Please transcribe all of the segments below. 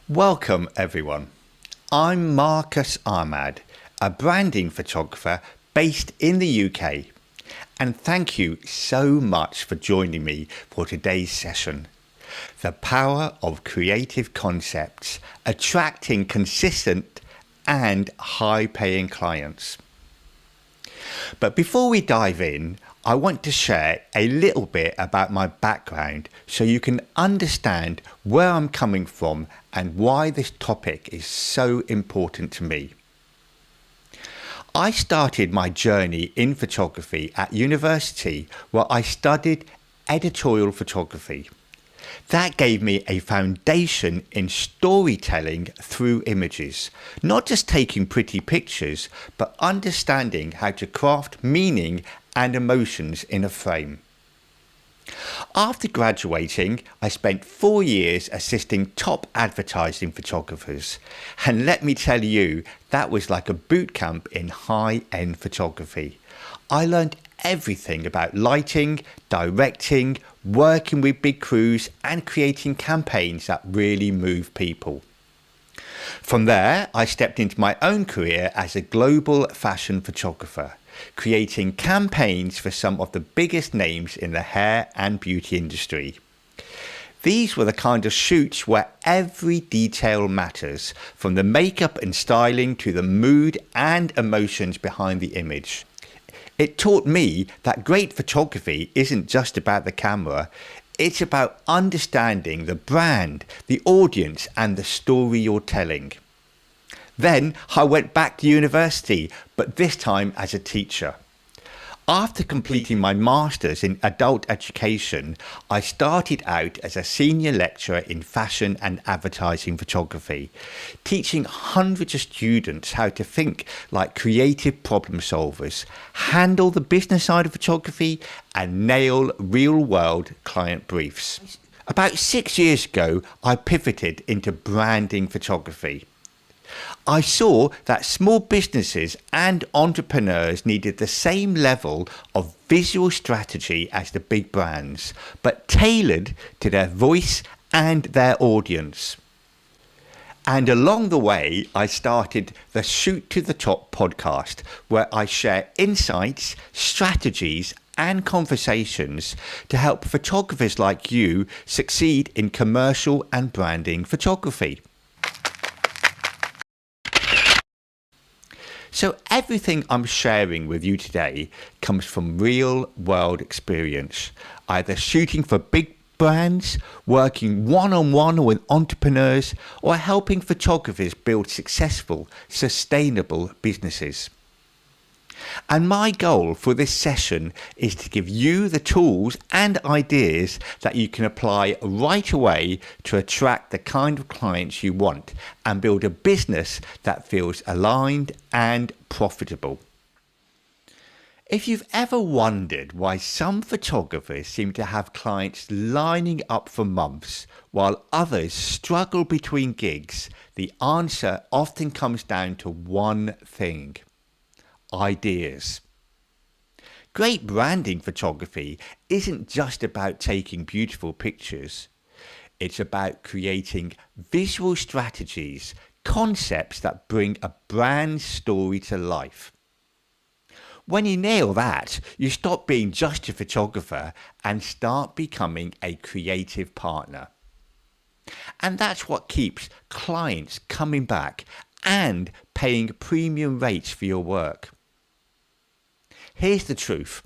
Welcome everyone. I'm Ahmad, a branding photographer based in the UK, and thank you so much for joining me for today's session. The power of creative concepts attracting consistent and high-paying clients. But before we dive in, I want to share a little bit about my background so you can understand where I'm coming from and why this topic is so important to me. I started my journey in photography at university where I studied editorial photography. That gave me a foundation in storytelling through images, not just taking pretty pictures, but understanding how to craft meaning and emotions in a frame. After graduating, I spent 4 years assisting top advertising photographers, and let me tell you, that was like a boot camp in high-end photography. I learned everything about lighting, directing, working with big crews and creating campaigns that really move people. From there, I stepped into my own career as a global fashion photographer, creating campaigns for some of the biggest names in the hair and beauty industry. These were the kind of shoots where every detail matters, from the makeup and styling to the mood and emotions behind the image. It taught me that great photography isn't just about the camera, it's about understanding the brand, the audience, and the story you're telling. Then I went back to university, but this time as a teacher. After completing my master's in adult education, I started out as a senior lecturer in fashion and advertising photography, teaching hundreds of students how to think like creative problem solvers, handle the business side of photography, and nail real-world client briefs. About 6 years ago, I pivoted into branding photography. I saw that small businesses and entrepreneurs needed the same level of visual strategy as the big brands, but tailored to their voice and their audience. And along the way, I started the Shoot to the Top podcast, where I share insights, strategies, and conversations to help photographers like you succeed in commercial and branding photography. So everything I'm sharing with you today comes from real world experience, either shooting for big brands, working one-on-one with entrepreneurs, or helping photographers build successful, sustainable businesses. And my goal for this session is to give you the tools and ideas that you can apply right away to attract the kind of clients you want and build a business that feels aligned and profitable. If you've ever wondered why some photographers seem to have clients lining up for months while others struggle between gigs, the answer often comes down to one thing: ideas. Great branding photography isn't just about taking beautiful pictures. It's about creating visual strategies, concepts that bring a brand story to life. When you nail that, you stop being just a photographer and start becoming a creative partner. And that's what keeps clients coming back and paying premium rates for your work. Here's the truth.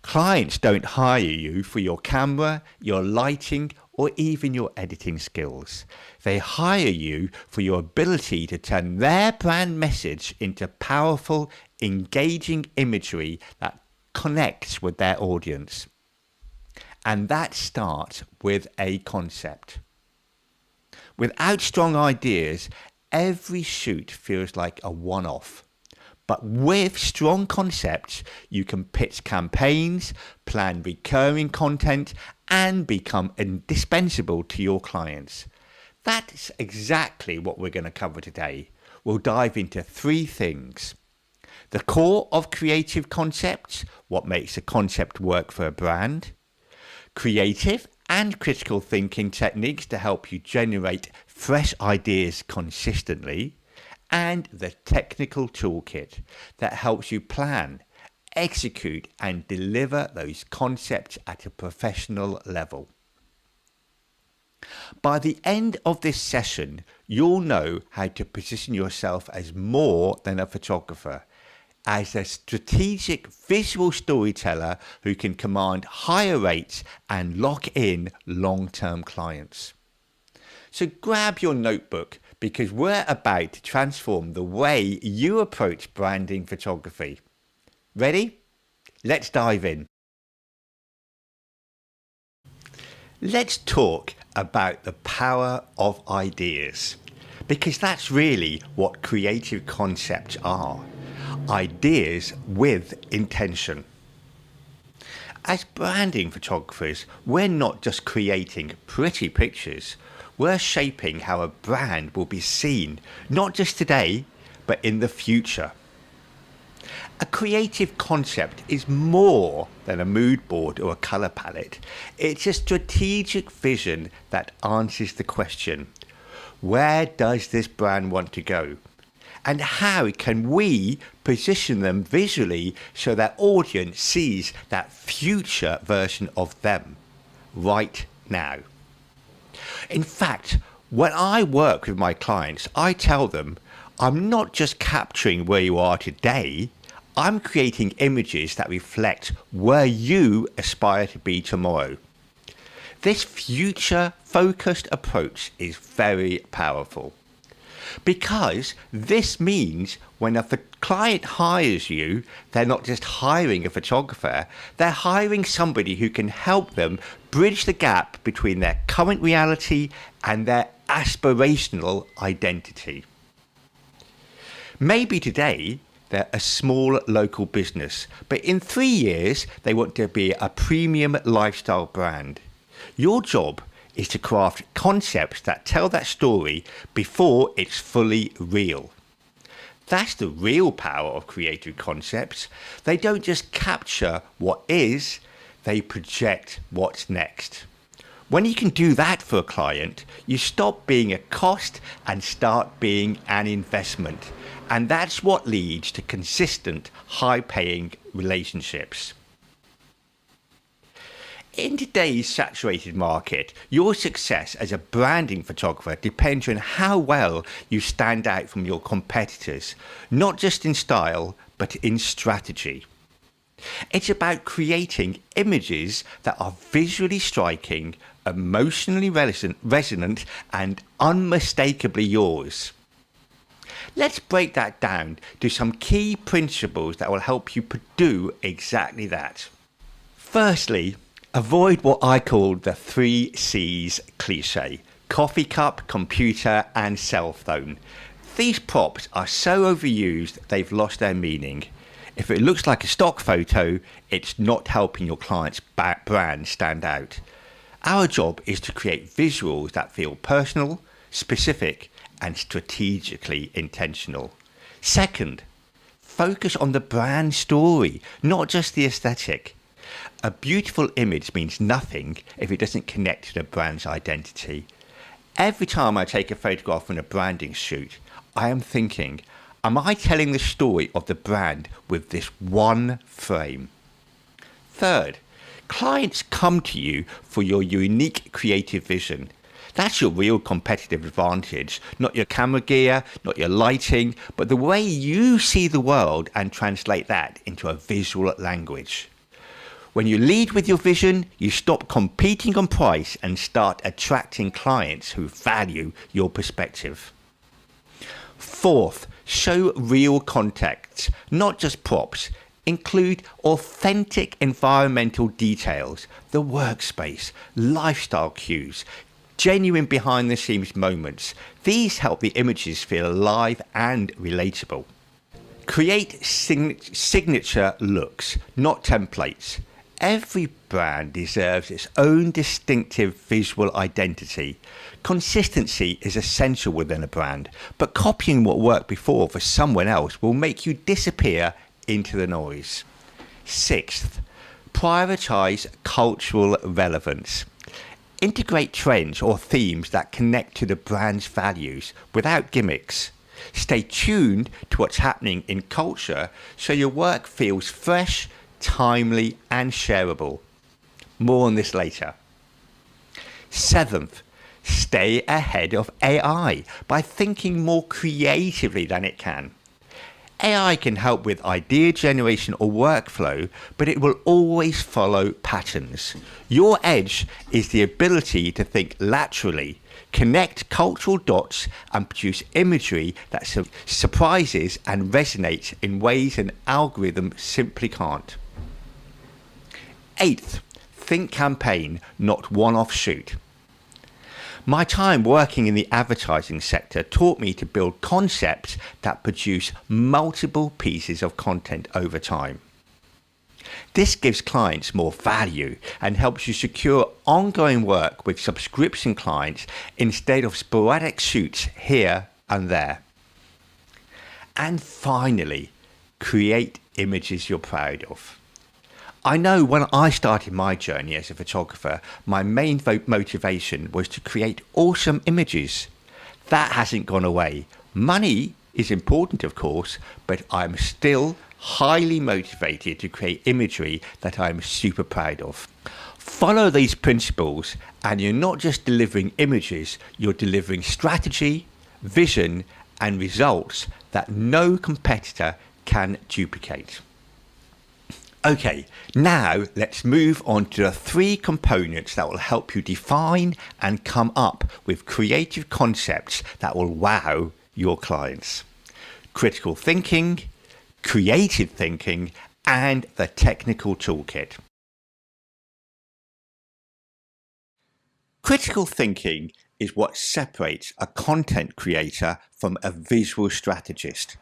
Clients don't hire you for your camera, your lighting, or even your editing skills. They hire you for your ability to turn their brand message into powerful, engaging imagery that connects with their audience. And that starts with a concept. Without strong ideas, every shoot feels like a one-off. But with strong concepts, you can pitch campaigns, plan recurring content, and become indispensable to your clients. That's exactly what we're going to cover today. We'll dive into 3 things: the core of creative concepts, what makes a concept work for a brand; creative and critical thinking techniques to help you generate fresh ideas consistently, and the technical toolkit that helps you plan, execute, and deliver those concepts at a professional level. By the end of this session, you'll know how to position yourself as more than a photographer, as a strategic visual storyteller who can command higher rates and lock in long-term clients. So grab your notebook, because we're about to transform the way you approach branding photography. Ready? Let's dive in. Let's talk about the power of ideas, because that's really what creative concepts are. Ideas with intention. As branding photographers, we're not just creating pretty pictures, we're shaping how a brand will be seen, not just today, but in the future. A creative concept is more than a mood board or a colour palette. It's a strategic vision that answers the question, where does this brand want to go? And how can we position them visually so that audience sees that future version of them right now? In fact, when I work with my clients, I tell them, I'm not just capturing where you are today, I'm creating images that reflect where you aspire to be tomorrow. This future-focused approach is very powerful, because this means when a client hires you, they're not just hiring a photographer, they're hiring somebody who can help them bridge the gap between their current reality and their aspirational identity. Maybe today they're a small local business, but in 3 years they want to be a premium lifestyle brand. Your job is to craft concepts that tell that story before it's fully real. That's the real power of creative concepts. They don't just capture what is, they project what's next. When you can do that for a client, you stop being a cost and start being an investment. And that's what leads to consistent, high-paying relationships. In today's saturated market, your success as a branding photographer depends on how well you stand out from your competitors, not just in style, but in strategy. It's about creating images that are visually striking, emotionally resonant, and unmistakably yours. Let's break that down to some key principles that will help you do exactly that. Firstly, avoid what I call the 3 C's cliche: coffee cup, computer, and cell phone. These props are so overused they've lost their meaning. If it looks like a stock photo, it's not helping your client's brand stand out. Our job is to create visuals that feel personal, specific, and strategically intentional. Second, focus on the brand story, not just the aesthetic. A beautiful image means nothing if it doesn't connect to the brand's identity. Every time I take a photograph from a branding shoot, I am thinking, am I telling the story of the brand with this one frame? Third, clients come to you for your unique creative vision. That's your real competitive advantage, not your camera gear, not your lighting, but the way you see the world and translate that into a visual language. When you lead with your vision, you stop competing on price and start attracting clients who value your perspective. Fourth, show real context, not just props. Include authentic environmental details, the workspace, lifestyle cues, genuine behind-the-scenes moments. These help the images feel alive and relatable. Create signature looks, not templates. Every brand deserves its own distinctive visual identity. Consistency is essential within a brand, but copying what worked before for someone else will make you disappear into the noise. Sixth, prioritize cultural relevance. Integrate trends or themes that connect to the brand's values without gimmicks. Stay tuned to what's happening in culture so your work feels fresh, timely, and shareable. More on this later. Seventh, stay ahead of AI by thinking more creatively than it can. AI can help with idea generation or workflow, but it will always follow patterns. Your edge is the ability to think laterally, connect cultural dots, and produce imagery that surprises and resonates in ways an algorithm simply can't. Eighth, think campaign, not one-off shoot. My time working in the advertising sector taught me to build concepts that produce multiple pieces of content over time. This gives clients more value and helps you secure ongoing work with subscription clients instead of sporadic shoots here and there. And finally, create images you're proud of. I know when I started my journey as a photographer, my main motivation was to create awesome images. That hasn't gone away. Money is important, of course, but I'm still highly motivated to create imagery that I'm super proud of. Follow these principles and you're not just delivering images, you're delivering strategy, vision, and results that no competitor can duplicate. Okay, now let's move on to the 3 components that will help you define and come up with creative concepts that will wow your clients. Critical thinking, creative thinking, and the technical toolkit. Critical thinking is what separates a content creator from a visual strategist.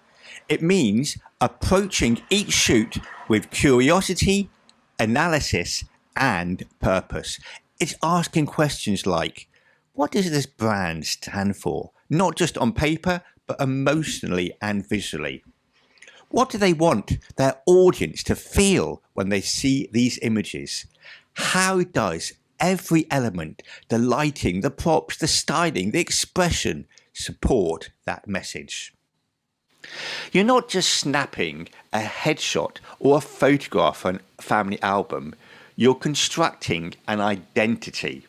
It means approaching each shoot with curiosity, analysis, and purpose. It's asking questions like, what does this brand stand for? Not just on paper, but emotionally and visually. What do they want their audience to feel when they see these images? How does every element, the lighting, the props, the styling, the expression, support that message? You're not just snapping a headshot or a photograph on a family album. You're constructing an identity,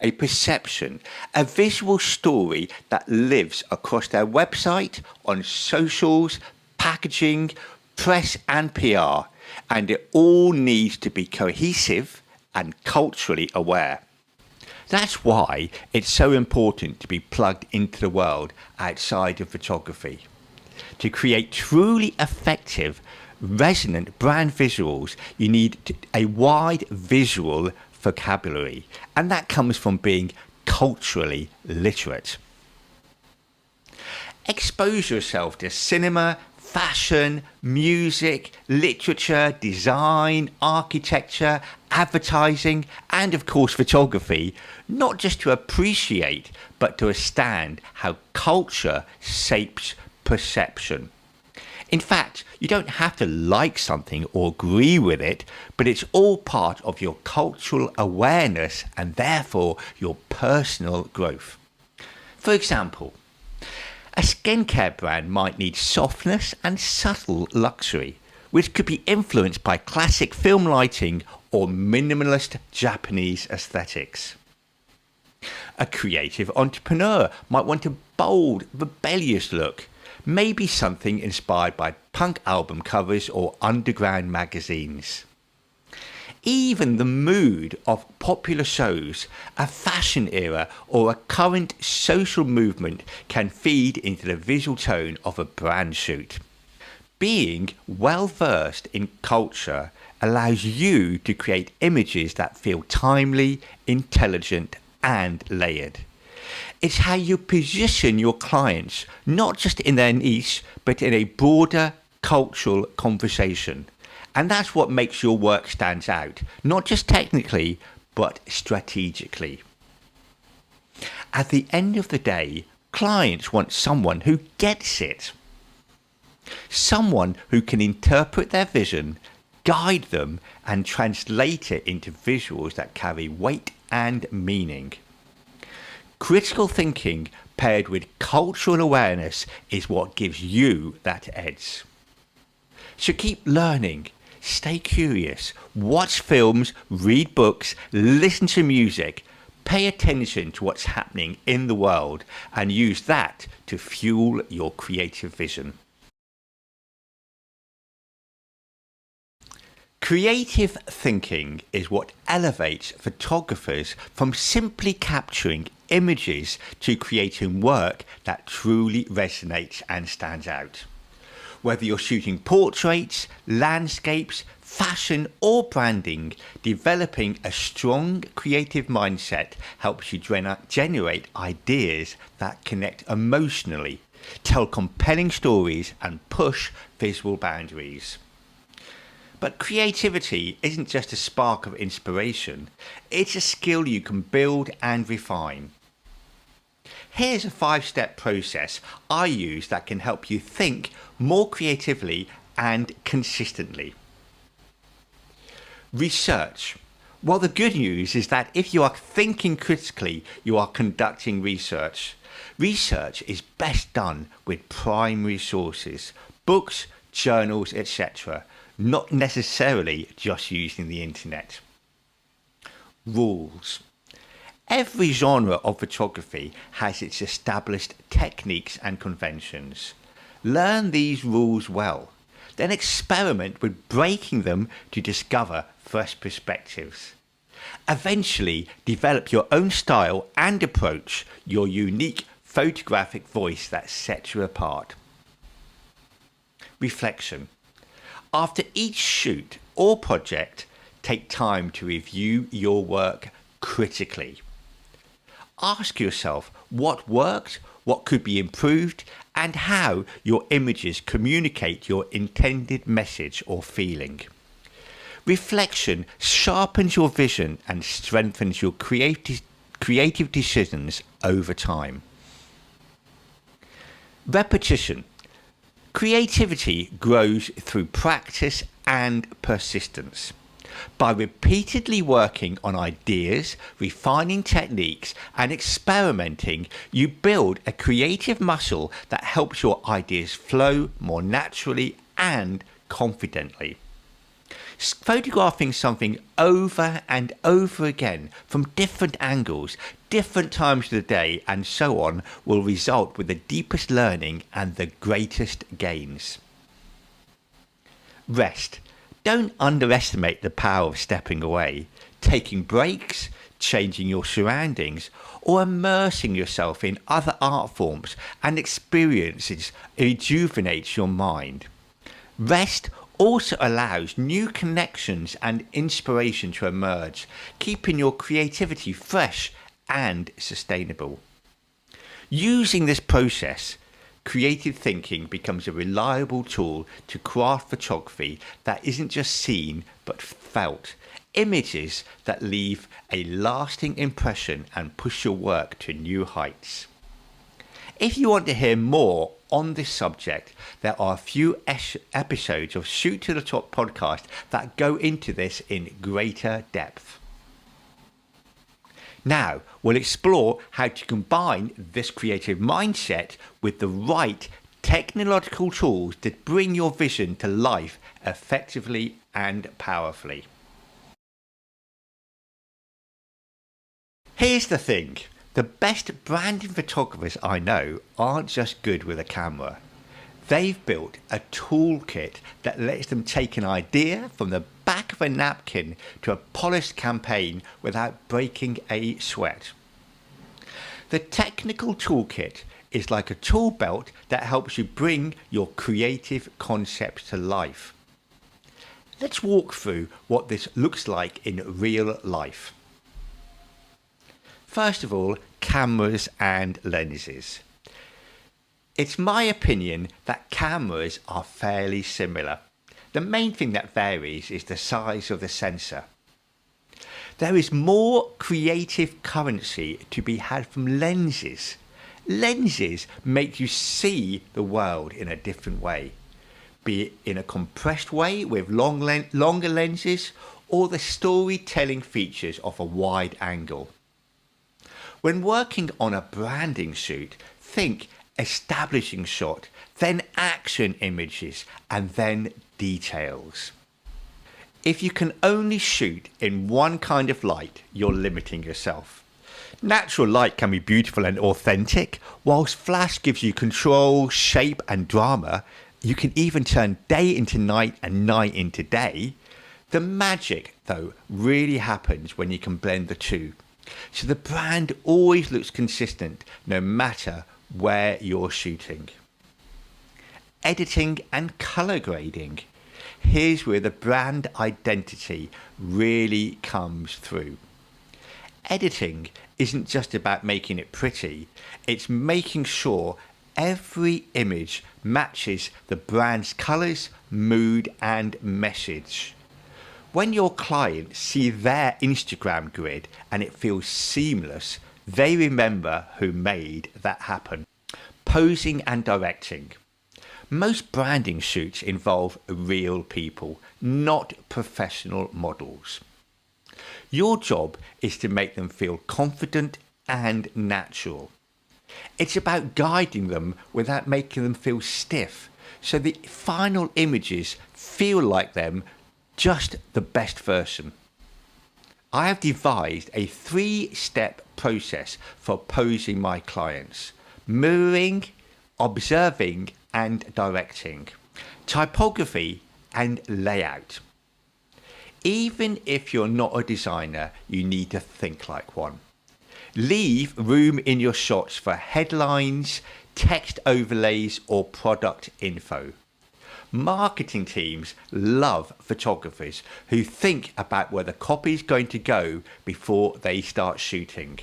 a perception, a visual story that lives across their website, on socials, packaging, press and PR. And it all needs to be cohesive and culturally aware. That's why it's so important to be plugged into the world outside of photography. To create truly effective, resonant brand visuals, you need a wide visual vocabulary, and that comes from being culturally literate. Expose yourself to cinema, fashion, music, literature, design, architecture, advertising, and of course photography, not just to appreciate, but to understand how culture shapes perception. In fact, you don't have to like something or agree with it, but it's all part of your cultural awareness and therefore your personal growth. For example, a skincare brand might need softness and subtle luxury, which could be influenced by classic film lighting or minimalist Japanese aesthetics. A creative entrepreneur might want a bold, rebellious look, maybe something inspired by punk album covers or underground magazines. Even the mood of popular shows, a fashion era, or a current social movement can feed into the visual tone of a brand shoot. Being well versed in culture allows you to create images that feel timely, intelligent, and layered. It's how you position your clients, not just in their niche, but in a broader cultural conversation. And that's what makes your work stand out, not just technically, but strategically. At the end of the day, clients want someone who gets it. Someone who can interpret their vision, guide them, and translate it into visuals that carry weight and meaning. Critical thinking paired with cultural awareness is what gives you that edge. So keep learning, stay curious, watch films, read books, listen to music, pay attention to what's happening in the world, and use that to fuel your creative vision. Creative thinking is what elevates photographers from simply capturing images to creating work that truly resonates and stands out. Whether you're shooting portraits, landscapes, fashion or branding, developing a strong creative mindset helps you generate ideas that connect emotionally, tell compelling stories and push visual boundaries. But creativity isn't just a spark of inspiration, it's a skill you can build and refine. Here's a 5-step process I use that can help you think more creatively and consistently. Research. Well, the good news is that if you are thinking critically, you are conducting research. Research is best done with primary sources, books, journals, etc., not necessarily just using the internet. Rules. Every genre of photography has its established techniques and conventions. Learn these rules well, then experiment with breaking them to discover fresh perspectives. Eventually, develop your own style and approach, your unique photographic voice that sets you apart. Reflection. After each shoot or project, take time to review your work critically. Ask yourself what worked, what could be improved, and how your images communicate your intended message or feeling. Reflection sharpens your vision and strengthens your creative decisions over time. Repetition. Creativity grows through practice and persistence. By repeatedly working on ideas, refining techniques, and experimenting, you build a creative muscle that helps your ideas flow more naturally and confidently. Photographing something over and over again from different angles, different times of the day, and so on will result with the deepest learning and the greatest gains. Rest. Don't underestimate the power of stepping away, taking breaks, changing your surroundings, or immersing yourself in other art forms and experiences rejuvenates your mind. Rest also allows new connections and inspiration to emerge, keeping your creativity fresh and sustainable. Using this process, creative thinking becomes a reliable tool to craft photography that isn't just seen but felt, images that leave a lasting impression and push your work to new heights. If you want to hear more on this subject, there are a few episodes of Shoot to the Top podcast that go into this in greater depth. Now, we'll explore how to combine this creative mindset with the right technological tools to bring your vision to life effectively and powerfully. Here's the thing. The best branding photographers I know aren't just good with a camera. They've built a toolkit that lets them take an idea from the back of a napkin to a polished campaign without breaking a sweat. The technical toolkit is like a tool belt that helps you bring your creative concepts to life. Let's walk through what this looks like in real life. First of all, cameras and lenses. It's my opinion that cameras are fairly similar. The main thing that varies is the size of the sensor. There is more creative currency to be had from lenses. Lenses make you see the world in a different way. be it in a compressed way with longer lenses or the storytelling features of a wide angle. When working on a branding shoot, think establishing shot, then action images, and then details. If you can only shoot in one kind of light, you're limiting yourself. Natural light can be beautiful and authentic, whilst flash gives you control, shape, and drama. You can even turn day into night and night into day. The magic, though, really happens when you can blend the two. So the brand always looks consistent no matter where you're shooting. Editing and color grading. Here's where the brand identity really comes through. Editing isn't just about making it pretty, it's making sure every image matches the brand's colors, mood, and message. When your clients see their Instagram grid and it feels seamless, they remember who made that happen. Posing and directing. Most branding shoots involve real people, not professional models. Your job is to make them feel confident and natural. It's about guiding them without making them feel stiff, so the final images feel like them, just the best version. I have devised a 3-step process for posing my clients: mirroring, observing, and directing, typography, and layout. Even if you're not a designer, you need to think like one. Leave room in your shots for headlines, text overlays, or product info. Marketing teams love photographers who think about where the copy is going to go before they start shooting.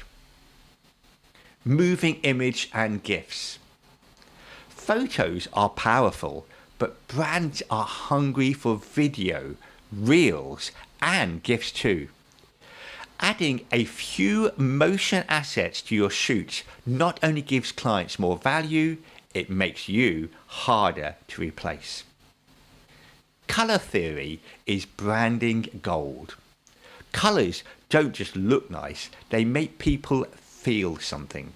Moving image and GIFs. Photos are powerful, but brands are hungry for video, reels, and GIFs too. Adding a few motion assets to your shoots not only gives clients more value, it makes you harder to replace. Color theory is branding gold. Colors don't just look nice, they make people feel something.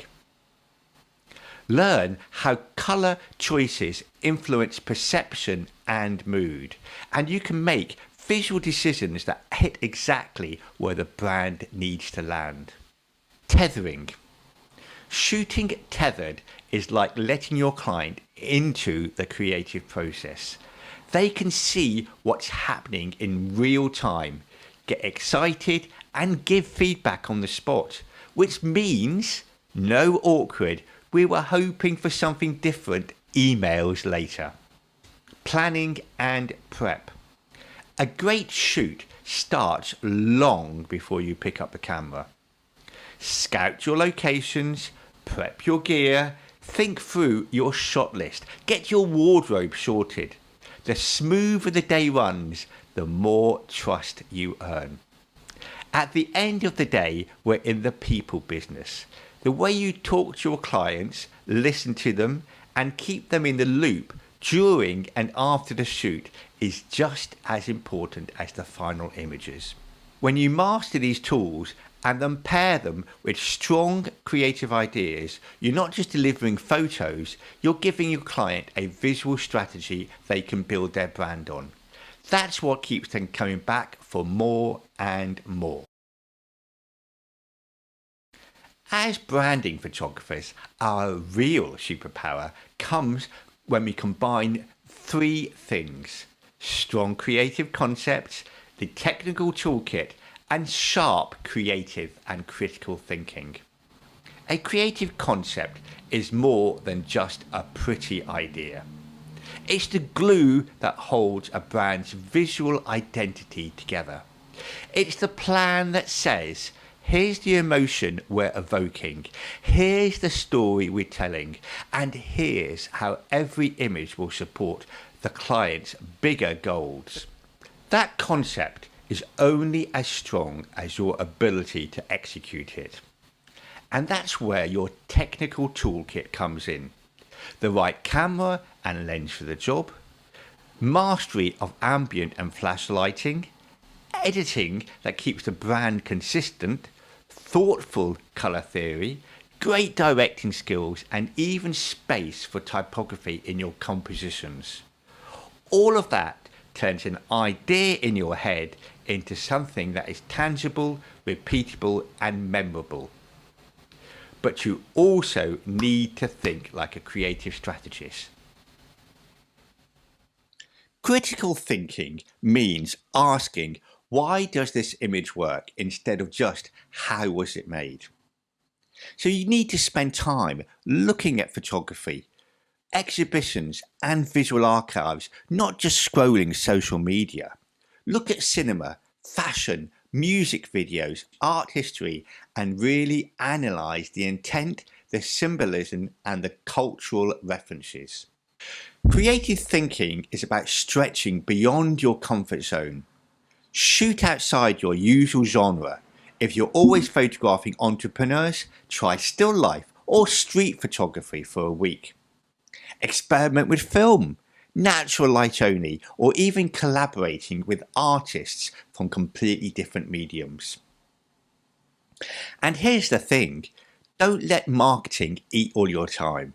Learn how color choices influence perception and mood, and you can make visual decisions that hit exactly where the brand needs to land. Tethering. Shooting tethered is like letting your client into the creative process. They can see what's happening in real time, get excited, and give feedback on the spot, which means no awkward, we were hoping for something different emails later. Planning and prep. A great shoot starts long before you pick up the camera. Scout your locations, prep your gear, think through your shot list, get your wardrobe sorted. The smoother the day runs, the more trust you earn. At the end of the day, we're in the people business. The way you talk to your clients, listen to them, and keep them in the loop during and after the shoot is just as important as the final images. When you master these tools and then pair them with strong creative ideas, you're not just delivering photos, you're giving your client a visual strategy they can build their brand on. That's what keeps them coming back for more and more. As branding photographers, our real superpower comes when we combine 3 things: strong creative concepts, the technical toolkit, and sharp creative and critical thinking. A creative concept is more than just a pretty idea. It's the glue that holds a brand's visual identity together. It's the plan that says, here's the emotion we're evoking, here's the story we're telling, and here's how every image will support the client's bigger goals. That concept is only as strong as your ability to execute it. And that's where your technical toolkit comes in. The right camera and lens for the job, mastery of ambient and flash lighting, editing that keeps the brand consistent, thoughtful colour theory, great directing skills, and even space for typography in your compositions. All of that turns an idea in your head into something that is tangible, repeatable, and memorable. But you also need to think like a creative strategist. Critical thinking means asking, why does this image work, instead of just, how was it made? So you need to spend time looking at photography, exhibitions and visual archives, not just scrolling social media. Look at cinema, fashion, music videos, art history, and really analyse the intent, the symbolism, and the cultural references. Creative thinking is about stretching beyond your comfort zone. Shoot outside your usual genre. If you're always photographing entrepreneurs, try still life or street photography for a week. Experiment with film, natural light only, or even collaborating with artists from completely different mediums. And here's the thing, don't let marketing eat all your time.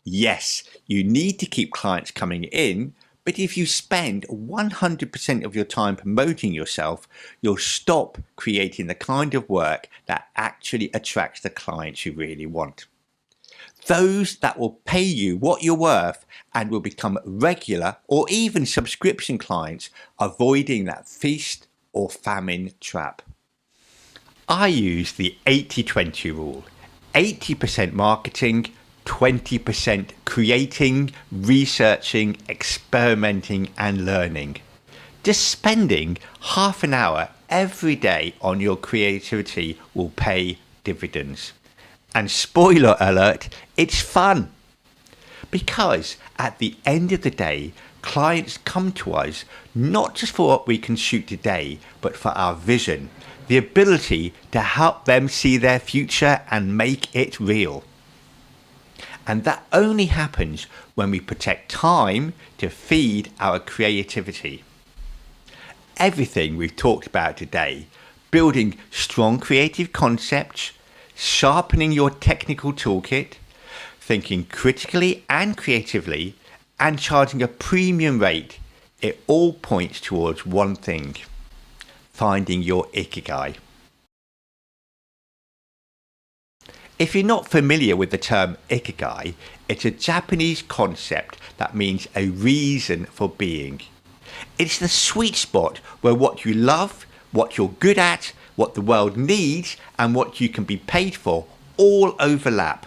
Yes, you need to keep clients coming in, but if you spend 100% of your time promoting yourself, you'll stop creating the kind of work that actually attracts the clients you really want. Those that will pay you what you're worth and will become regular or even subscription clients, avoiding that feast or famine trap. I use the 80-20 rule. 80% marketing, 20% creating, researching, experimenting and learning. Just spending half an hour every day on your creativity will pay dividends. And spoiler alert, it's fun. Because at the end of the day, clients come to us not just for what we can shoot today, but for our vision, the ability to help them see their future and make it real. And that only happens when we protect time to feed our creativity. Everything we've talked about today, building strong creative concepts, sharpening your technical toolkit, thinking critically and creatively, and charging a premium rate, it all points towards one thing: finding your ikigai. If you're not familiar with the term ikigai, it's a Japanese concept that means a reason for being. It's the sweet spot where what you love, what you're good at, what the world needs, and what you can be paid for all overlap.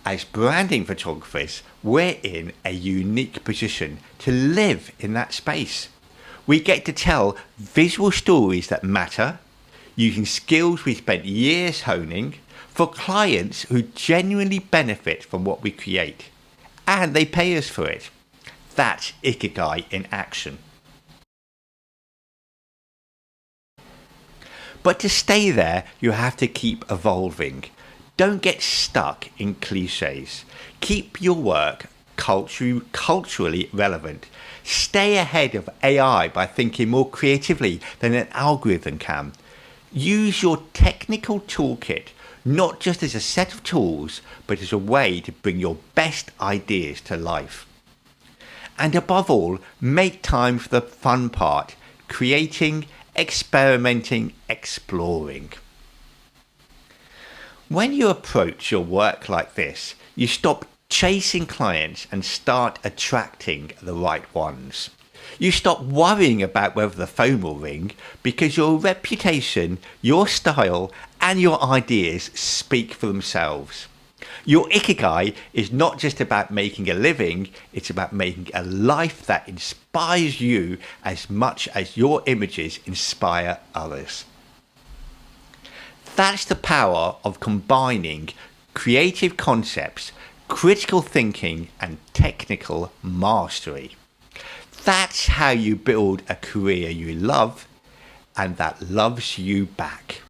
As branding photographers, we're in a unique position to live in that space. We get to tell visual stories that matter, using skills we spent years honing, for clients who genuinely benefit from what we create. And they pay us for it. That's ikigai in action. But to stay there, you have to keep evolving. Don't get stuck in cliches. Keep your work culturally relevant. Stay ahead of AI by thinking more creatively than an algorithm can. Use your technical toolkit not just as a set of tools, but as a way to bring your best ideas to life. And above all, make time for the fun part, creating, experimenting, exploring. When you approach your work like this, you stop chasing clients and start attracting the right ones. You stop worrying about whether the phone will ring, because your reputation, your style, and your ideas speak for themselves. Your ikigai is not just about making a living, it's about making a life that inspires you as much as your images inspire others. That's the power of combining creative concepts, critical thinking, and technical mastery. That's how you build a career you love and that loves you back.